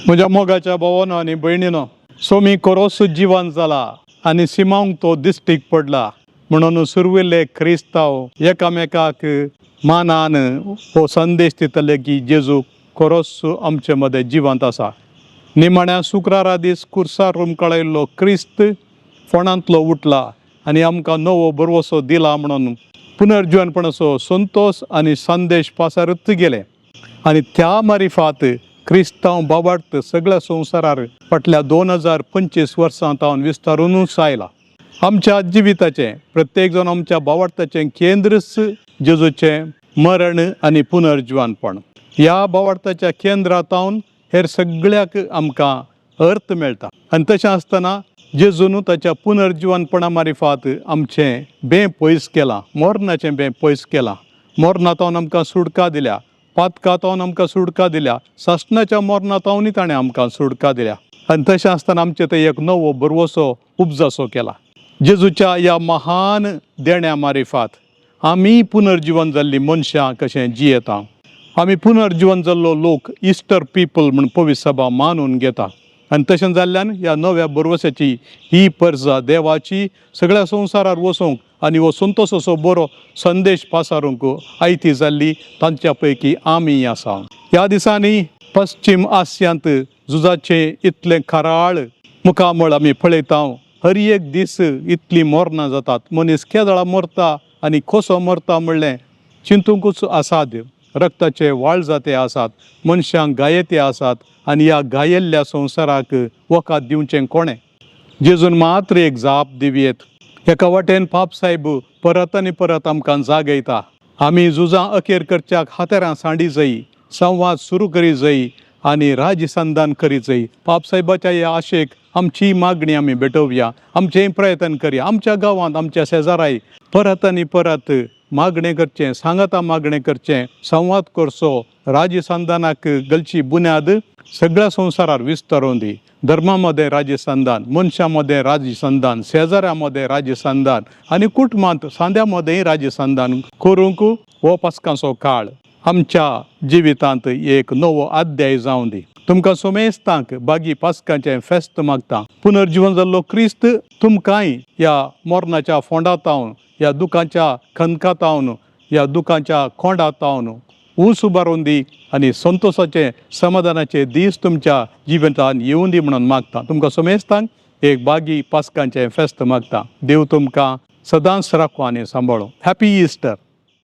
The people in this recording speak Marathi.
म्हज्या मोगाच्या भावानो आनी भयणीनो, सोमी कोरोस जिवान जाला आनी सिमांक तो दिश्टीक पडला म्हणून सुरविल्ले क्रिस्तांव एकामेकाक मानान हो संदेश दितले की जेजू कोरोस आमचे मदें जिवंत आसा. निमाण्या शुक्रारा दीस कुर्सार रुमकळयल्लो क्रिस्त फोंडांतलो उठला आनी आमकां नवो बरवसो दिला म्हणून पुनर्जीवनपणाचो संतोश आनी संदेश पासारत गेले. आनी त्या मारिफात क्रिस्तांव बाबार्थ सगळ्या संवसारार फाटल्या 2025 वर्सां तावन विस्तारूनच आयला. आमच्या जिविताचें प्रत्येक जण आमच्या बाबार्थाचें केंद्रच जेजूचें मरण आनी पुनर्जीवनपण. ह्या बाबार्थाच्या केंद्रांत हेर सगळ्याक आमकां अर्थ मेळटा. आनी तशें आसतना जेजून ताच्या पुनर्जीवनपणा मारिफात आमचें बें पयस केलां, मोरणाचें बें पयस केलां. मोरणांतावन आमकां सुटका दिल्या, पातकांतावन आमकां सुटका दिल्या, सासणाच्या मोरणांतावनूय ताणें आमकां सुटका दिल्या. आनी तशें आसतना आमचें थंय एक नवो बरवसो उपजासो केला. जेजूच्या ह्या महान देण्या मारिफात आमी पुनर्जीवन जाल्लीं मनशां कशें जियेता. आमी पुनर्जीवन जाल्लो लोक इस्टर पीपल म्हूण पवित्र सभा मानून घेता. आनी तशें जाल्ल्यान ह्या नव्या बरवसाची ही पर्जा देवाची सगळ्या संवसारार वचूंक आनी हो संतोशाचो बरो संदेश पासारूंक आयती जाल्ली तांच्या पैकी आमी आसा. ह्या दिसांनी पश्चिम आशियांत झुजाचें इतलें खराळ मुखामळ आमी पळयता. हर एक दीस इतलीं मोरणां जातात. मनीस केदळां मरता आनी कसो मरता म्हणलें चिंतूंकूच असाध्य. रक्ताचे वाळ जाते आसात, मनशांक गायेते आसात आनी ह्या गायिल्ल्या संवसाराक वखद दिवचें कोणें? जेजून मात्र एक जाप दिवयेत. एका वाटेन पाप साहेब परत आनी परत आमकां जागयता. आमी झुजां अखेर करच्याक हातेरां सांडी जायी, संवाद सुरू करी जायी आनी राजसंधान करी जायी. पाप साहेबाच्या ह्या आशेक आमची मागणी आमी भेटोवया, आमचें प्रयत्न करया. आमच्या गांवांत आमच्या शेजाराय परत आनी परत मागणें करचें, सांगाता मागणें करचें, संवाद करचो. राजसंधानाक गलची बुन्याद सगळ्या संवसारार विस्तारून दी. धर्मामध्ये राजसंधान, मनशांमध्ये राजसंधान, शेजाऱ्यामध्ये राजसंधान आनी कुटुंबांत सांद्यामध्येय राजसंधान करूंक हो पास्कांचो काळ आमच्या जिवितांत एक नवो अध्याय जावं दी. तुमकां सोमेस्तांक बागी पास्कांचें फेस्त मागता. पुनर्जीवन जाल्लो क्रिस्त तुमकांय ह्या मोरणाच्या फोंडांतावन, ह्या दुखाच्या खनकांतावन, ह्या दुखाच्या खोंडांतावन ऊस उबारून दी आनी संतोशाचे समाधानाचे दीस तुमच्या जिवितांत येवूं दी म्हणून मागता. तुमकां सोमेस्तांक एक बागी पास्कांचें फेस्त मागता. देव तुमकां सदांच राखो आनी सांबाळो. Happy Easter.